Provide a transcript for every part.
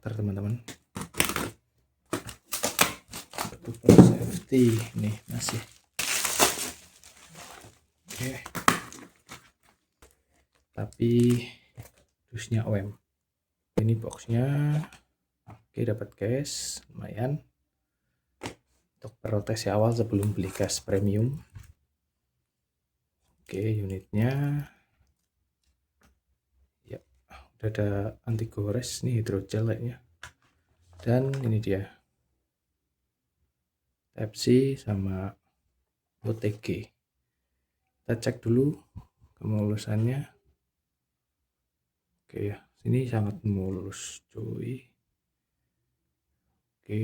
Ntar teman-teman, untuk safety nih masih oke, tapi dusnya OM. Ini boxnya oke, dapat gas lumayan untuk proteksi awal sebelum beli gas premium. Oke, unitnya ya udah ada anti gores nih, hidrogel kayaknya. Dan ini dia Type-C sama OTG. Kita cek dulu kemulusannya. Oke ya, sini sangat mulus cuy. Oke,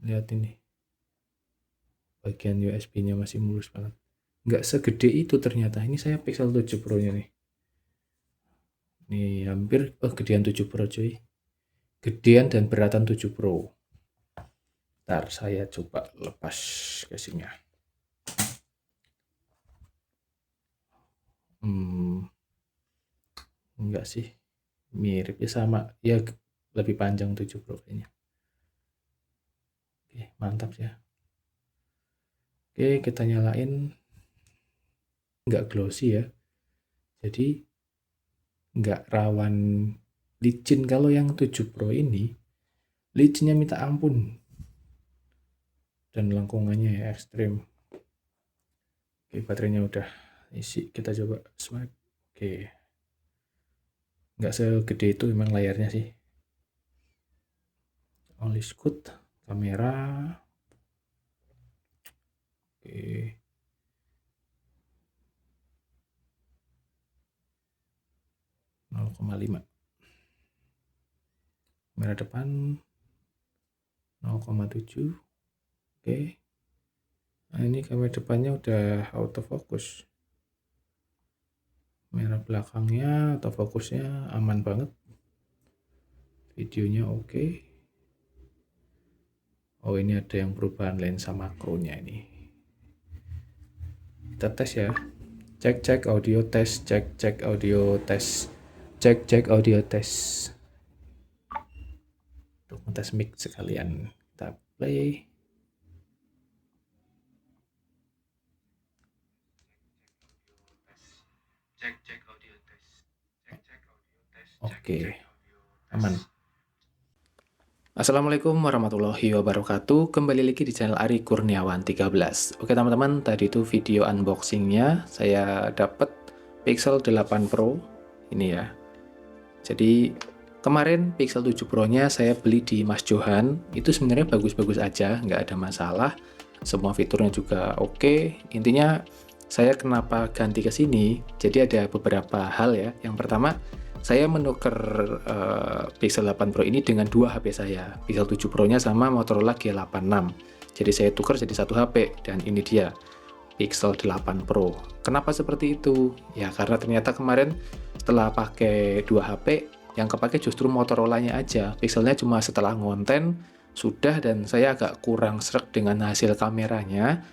lihat ini, bagian USB-nya masih mulus banget. Nggak segede itu ternyata. Ini saya Pixel 7 Pro nya nih. Nih hampir gedean 7 Pro cuy. Gedean dan beratan 7 Pro. Ntar saya coba lepas casingnya. Enggak sih, mirip ya, sama ya, lebih panjang 7 Pro kayaknya. Oke, mantap ya. Oke, kita nyalain. Nggak glossy ya, jadi nggak rawan licin. Kalau yang 7 Pro ini licinnya minta ampun dan lengkungannya ya ekstrim. Oke, baterainya udah isi, kita coba swipe. Oke, nggak segede itu memang layarnya sih. All is good. Kamera oke, 0,5. Kamera depan 0,7. Oke, nah ini kamera depannya udah autofocus. Kamera belakangnya autofokusnya aman banget. Videonya oke. Oh, ini ada yang perubahan lensa makronya ini. Kita tes ya. Cek audio tes, cek audio tes, cek audio tes. Untuk ngetes mic sekalian. Kita play. Cek audio tes. Oke, aman. Assalamualaikum warahmatullahi wabarakatuh. Kembali lagi di channel Ari Kurniawan 13. Oke teman-teman, tadi itu video unboxingnya. Saya dapat Pixel 8 Pro ini ya. Jadi kemarin Pixel 7 Pro nya saya beli di Mas Johan. Itu sebenarnya bagus-bagus aja, nggak ada masalah. Semua fiturnya juga oke. Intinya saya kenapa ganti ke sini, jadi ada beberapa hal ya. Yang pertama, saya menukar Pixel 8 Pro ini dengan dua HP saya, Pixel 7 Pro nya sama Motorola G86. Jadi saya tukar jadi satu HP, dan ini dia Pixel 8 Pro. Kenapa seperti itu? Ya karena ternyata kemarin setelah pakai dua HP, yang kepake justru Motorola-nya aja. Pixelnya cuma setelah ngonten sudah, dan saya agak kurang sreg dengan hasil kameranya.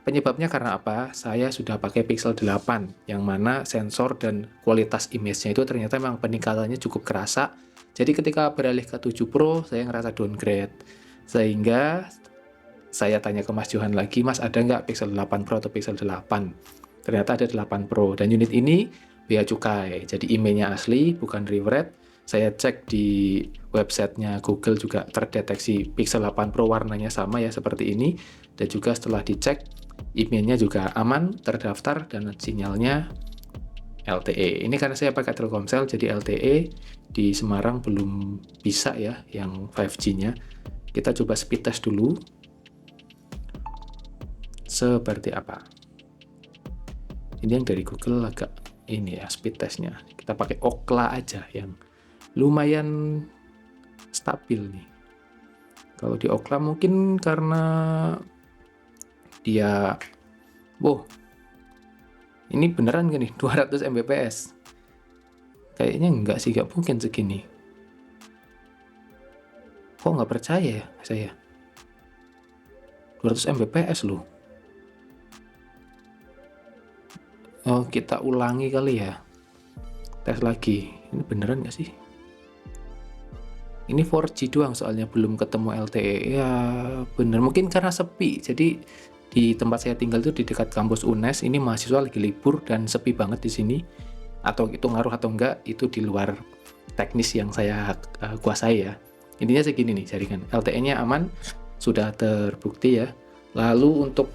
Penyebabnya karena apa? Saya sudah pakai Pixel 8, yang mana sensor dan kualitas image-nya itu ternyata memang peningkatannya cukup kerasa. Jadi ketika beralih ke 7 Pro, saya ngerasa downgrade. Sehingga saya tanya ke Mas Johan lagi, Mas ada nggak Pixel 8 Pro atau Pixel 8? Ternyata ada 8 Pro, dan unit ini bea cukai. Jadi emailnya asli, bukan rewrite. Saya cek di websitenya Google juga terdeteksi Pixel 8 Pro warnanya sama ya, seperti ini. Dan juga setelah dicek, emailnya juga aman, terdaftar, dan sinyalnya LTE. Ini karena saya pakai Telkomsel, jadi LTE di Semarang belum bisa ya, yang 5G-nya. Kita coba speed test dulu. Seperti apa? Ini yang dari Google agak ini ya, speed testnya. Kita pakai Ookla aja, yang lumayan stabil nih. Kalau di Ookla mungkin karena dia, ini beneran gak nih 200 Mbps? Kayaknya enggak sih, gak mungkin segini. Kok nggak percaya ya saya? 200 Mbps loh. Oh, kita ulangi kali ya. tes lagi. Ini beneran nggak sih? Ini 4G doang soalnya, belum ketemu LTE. Ya bener, mungkin karena sepi. Jadi di tempat saya tinggal itu di dekat kampus UNES, ini mahasiswa lagi libur dan sepi banget di sini. Atau itu ngaruh atau enggak, itu di luar teknis yang saya kuasai ya. Intinya segini nih jaringan. LTE-nya aman, sudah terbukti ya. Lalu untuk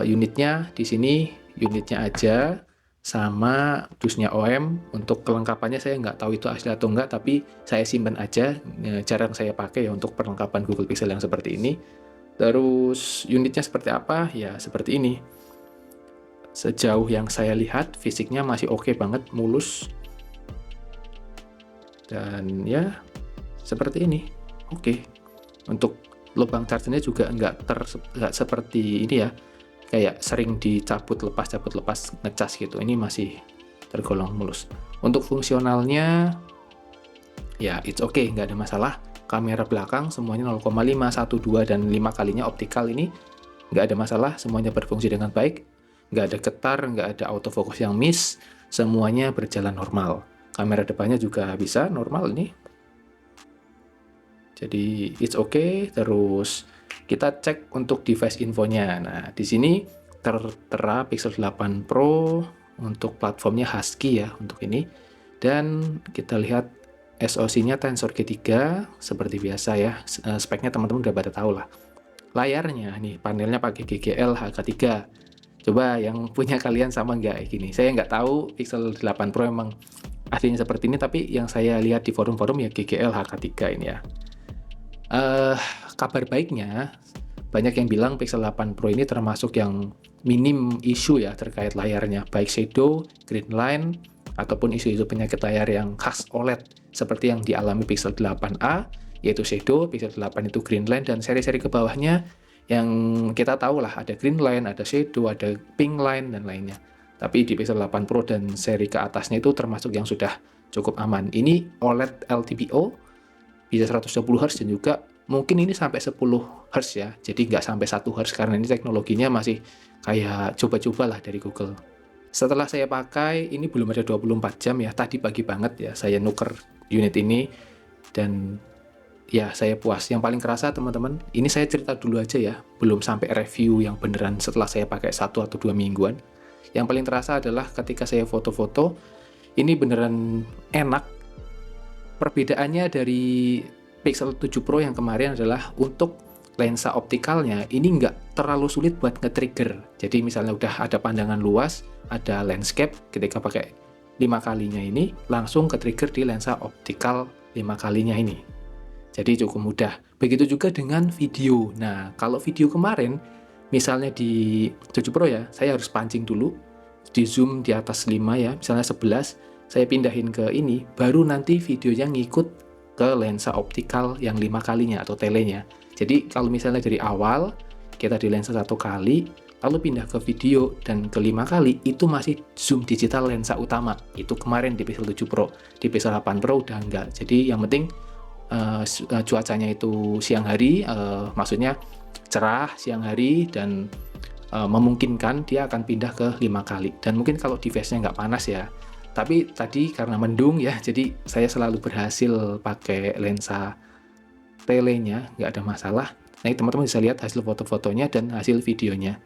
unitnya di sini, unitnya aja sama dusnya OM. Untuk kelengkapannya saya nggak tahu itu asli atau enggak, tapi saya simpan aja, jarang saya pakai ya untuk perlengkapan Google Pixel yang seperti ini. Terus unitnya seperti apa? Ya seperti ini. Sejauh yang saya lihat fisiknya masih oke banget, mulus, dan ya seperti ini. Oke. Untuk lubang chargernya juga nggak seperti ini ya, kayak sering dicabut lepas ngecas gitu. Ini masih tergolong mulus. Untuk fungsionalnya ya it's okay, nggak ada masalah. Kamera belakang semuanya 0,5, 1, 2, dan 5 kalinya optikal, ini nggak ada masalah, semuanya berfungsi dengan baik. Nggak ada getar, nggak ada autofocus yang miss, semuanya berjalan normal. Kamera depannya juga bisa normal ini. Jadi it's okay. Terus kita cek untuk device infonya. Nah, di sini tertera Pixel 8 Pro untuk platformnya Husky ya untuk ini. Dan kita lihat SoC-nya Tensor G3 seperti biasa ya. Speknya teman-teman udah pada tahu lah. Layarnya nih, panelnya pakai GGL HK3. Coba yang punya kalian sama nggak gini? Saya nggak tahu Pixel 8 Pro emang aslinya seperti ini, tapi yang saya lihat di forum-forum ya GGL HK3 ini ya. Kabar baiknya, banyak yang bilang Pixel 8 Pro ini termasuk yang minim isu ya terkait layarnya, baik shadow, green line, ataupun isu-isu penyakit layar yang khas OLED seperti yang dialami Pixel 8a, yaitu shadow, Pixel 8 itu green line, dan seri-seri ke bawahnya yang kita tahu lah, ada green line, ada shadow, ada pink line, dan lainnya. Tapi di Pixel 8 Pro dan seri ke atasnya itu termasuk yang sudah cukup aman. Ini OLED LTPO, bisa 120 Hz, dan juga mungkin ini sampai 10 Hz ya, jadi nggak sampai 1 Hz karena ini teknologinya masih kayak coba-coba lah dari Google. Setelah saya pakai, ini belum ada 24 jam ya, tadi pagi banget ya saya nuker unit ini, dan ya saya puas. Yang paling kerasa teman-teman, ini saya cerita dulu aja ya, belum sampai review yang beneran setelah saya pakai 1 atau 2 mingguan. Yang paling terasa adalah ketika saya foto-foto, ini beneran enak. Perbedaannya dari Pixel 7 Pro yang kemarin adalah untuk lensa optikalnya ini nggak terlalu sulit buat nge-trigger. Jadi misalnya udah ada pandangan luas, ada landscape, ketika pakai 5 kalinya ini langsung ke-trigger di lensa optikal 5 kalinya ini. Jadi cukup mudah. Begitu juga dengan video. Nah, kalau video kemarin misalnya di 7 Pro ya, saya harus pancing dulu, di zoom di atas 5 ya, misalnya 11, saya pindahin ke ini, baru nanti videonya ngikut ke lensa optikal yang 5 kalinya atau telenya. Jadi kalau misalnya dari awal kita di lensa 1 kali, lalu pindah ke video dan ke 5 kali, itu masih zoom digital lensa utama. Itu kemarin di Pixel 7 Pro. Di Pixel 8 Pro udah enggak. Jadi yang penting cuacanya itu siang hari, maksudnya cerah siang hari, dan memungkinkan dia akan pindah ke 5 kali. Dan mungkin kalau device-nya nggak panas ya, tapi tadi karena mendung ya, jadi saya selalu berhasil pakai lensa telenya, nggak ada masalah. Nah, teman-teman bisa lihat hasil foto-fotonya dan hasil videonya.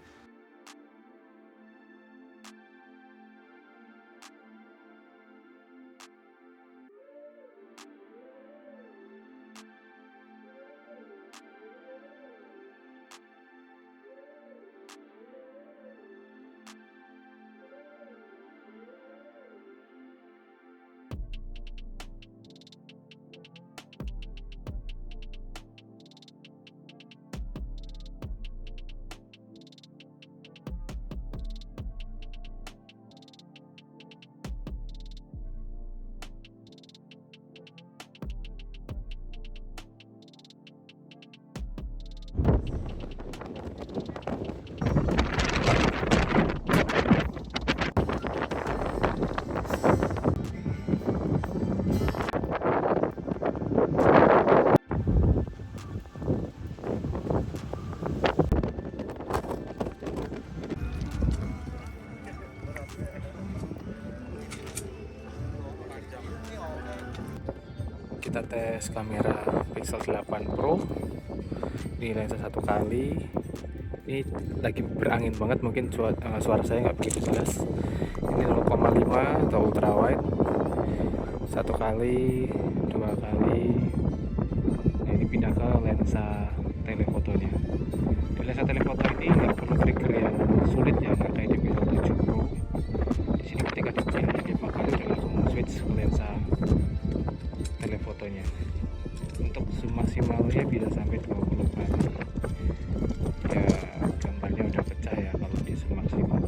kita tes kamera Pixel 8 Pro. Ini lensa 1 kali. Ini lagi berangin banget, mungkin suara saya nggak begitu jelas. Ini 0,5 atau ultra wide. 1 kali, 2 kali. Nah, ini pindah ke lensa telefotonya. Di lensa telefoto ini nggak perlu trigger yang sulit ya, nggak kayak di Pixel 7 Pro. Di sini ketika dipilih dia bakal langsung switch ke lensa telefotonya. Untuk zoom maksimalnya bisa sampai 20 kali. Ya, gambarnya udah pecah ya kalau di zoom maksimal.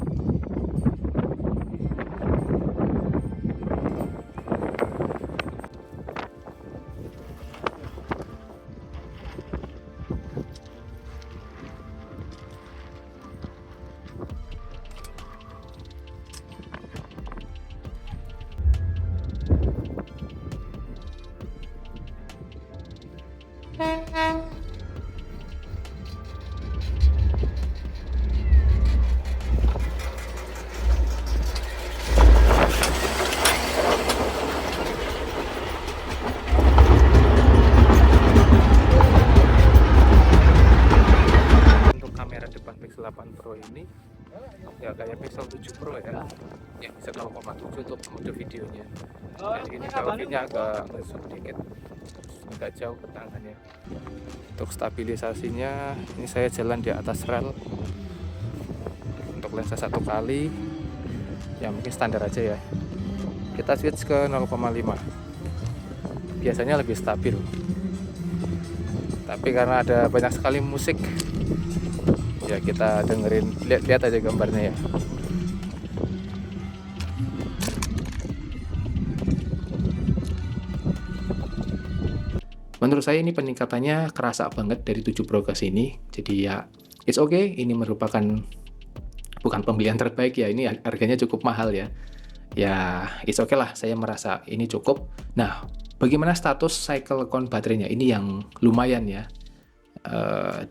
Untuk kamera depan Pixel 8 Pro ini ya kayak Pixel 7 Pro ya, bisa 0,7 untuk mode videonya. Jadi ini selfie-nya agak sedikit, agak jauh ke tangannya. Untuk stabilisasinya ini saya jalan di atas rel. Untuk lensa 1 kali ya mungkin standar aja ya, kita switch ke 0,5, biasanya lebih stabil. Tapi karena ada banyak sekali musik ya, kita dengerin, lihat aja gambarnya ya. Menurut saya ini peningkatannya kerasa banget dari 7 Pro ke sini. Jadi ya it's okay, ini merupakan bukan pembelian terbaik ya, ini harganya cukup mahal ya. Ya it's okay lah, saya merasa ini cukup. Nah, bagaimana status cycle count baterainya? Ini yang lumayan ya.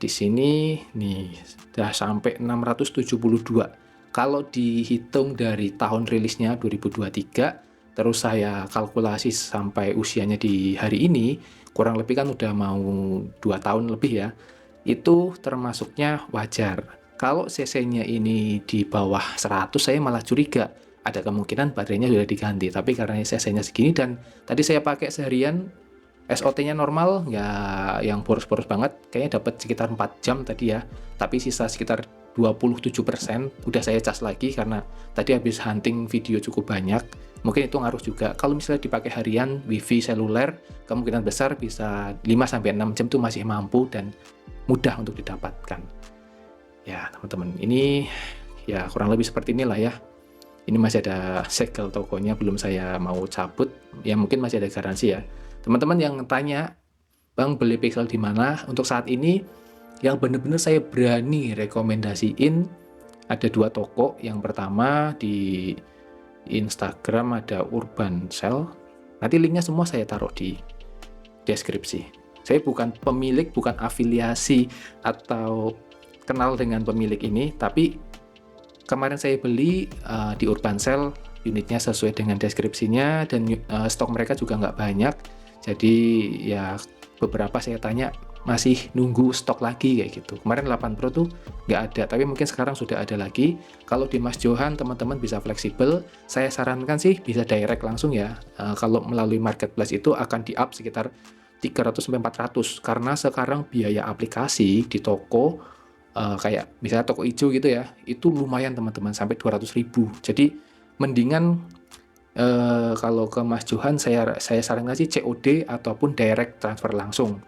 Di sini nih sudah sampai 672. Kalau dihitung dari tahun rilisnya 2023, terus saya kalkulasi sampai usianya di hari ini, kurang lebih kan udah mau 2 tahun lebih ya. Itu termasuknya wajar. Kalau cc-nya ini di bawah 100, saya malah curiga ada kemungkinan baterainya sudah diganti. Tapi karena cc-nya segini dan tadi saya pakai seharian, SOT-nya normal, nggak yang boros-boros banget, kayaknya dapat sekitar 4 jam tadi ya. Tapi sisa sekitar 27% udah saya cas lagi karena tadi habis hunting video cukup banyak. Mungkin itu ngaruh juga. Kalau misalnya dipakai harian, wifi seluler, kemungkinan besar bisa 5-6 jam tuh masih mampu dan mudah untuk didapatkan. Ya teman-teman, ini ya kurang lebih seperti inilah ya. Ini masih ada segel tokonya, belum saya mau cabut. Ya mungkin masih ada garansi ya. Teman-teman yang tanya, Bang beli Pixel di mana? Untuk saat ini yang benar-benar saya berani rekomendasiin ada 2 toko. Yang pertama di Instagram ada Urban Cell. Nanti linknya semua saya taruh di deskripsi. Saya bukan pemilik, bukan afiliasi atau kenal dengan pemilik ini, tapi kemarin saya beli di Urban Cell, unitnya sesuai dengan deskripsinya dan stok mereka juga nggak banyak. Jadi ya beberapa saya tanya masih nunggu stok lagi kayak gitu. Kemarin 8 Pro tuh nggak ada, tapi mungkin sekarang sudah ada lagi. Kalau di Mas Johan teman-teman bisa fleksibel. Saya sarankan sih bisa direct langsung ya. Kalau melalui marketplace itu akan di-up sekitar 300-400 karena sekarang biaya aplikasi di toko kayak misalnya toko hijau gitu ya, itu lumayan teman-teman, sampai 200.000. Jadi mendingan kalau ke Mas Johan saya sarankan sih COD ataupun direct transfer langsung.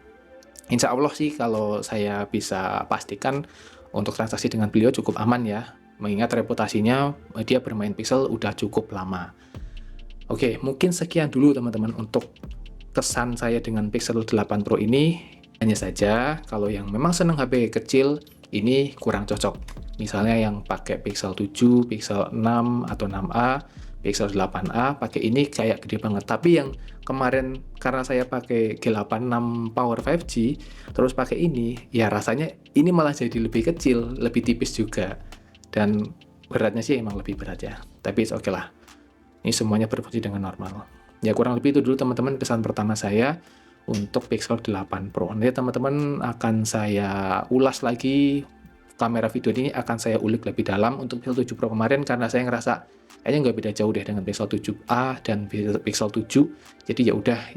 Insya Allah sih kalau saya bisa pastikan untuk transaksi dengan beliau cukup aman ya, mengingat reputasinya dia bermain Pixel udah cukup lama. Oke, mungkin sekian dulu teman-teman untuk kesan saya dengan Pixel 8 Pro ini. Hanya saja kalau yang memang senang HP kecil ini kurang cocok. Misalnya yang pakai Pixel 7, Pixel 6 atau 6a, Pixel 8a, pakai ini kayak gede banget. Tapi yang kemarin karena saya pakai G86 Power 5G, terus pakai ini, ya rasanya ini malah jadi lebih kecil, lebih tipis juga. Dan beratnya sih emang lebih berat ya. Tapi oke lah. Ini semuanya berfungsi dengan normal. Ya kurang lebih itu dulu teman-teman kesan pertama saya untuk Pixel 8 Pro. Nanti teman-teman akan saya ulas lagi, kamera video ini akan saya ulik lebih dalam untuk Pixel 7 Pro kemarin karena saya ngerasa kayaknya nggak beda jauh deh dengan Pixel 7a dan Pixel 7. Jadi ya udah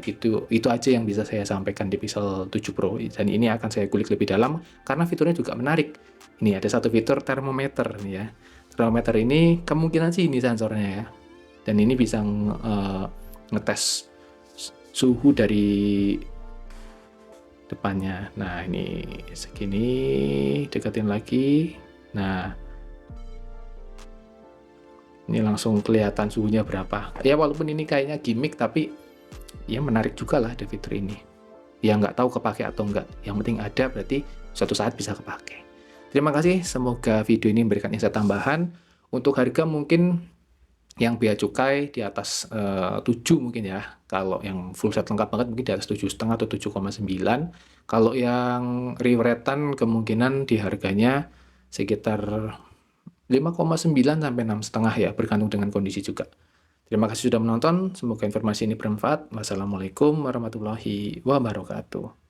itu aja yang bisa saya sampaikan di Pixel 7 Pro, dan ini akan saya kulik lebih dalam karena fiturnya juga menarik. Ini ada satu fitur termometer nih ya. Termometer ini kemungkinan sih ini sensornya ya. Dan ini bisa ngetes suhu dari depannya. Nah, ini segini, deketin lagi. Nah, ini langsung kelihatan suhunya berapa. Ya walaupun ini kayaknya gimmick, tapi ya menarik juga lah ada fitur ini. Ya nggak tahu kepake atau enggak. Yang penting ada, berarti suatu saat bisa kepake. Terima kasih, semoga video ini memberikan insight tambahan. Untuk harga mungkin yang bea cukai di atas 7 mungkin ya. Kalau yang full set lengkap banget mungkin di atas 7,5 atau 7,9. Kalau yang rewrite-an kemungkinan di harganya sekitar 5,9 sampai 6,5 ya, bergantung dengan kondisi juga. Terima kasih sudah menonton, semoga informasi ini bermanfaat. Wassalamualaikum warahmatullahi wabarakatuh.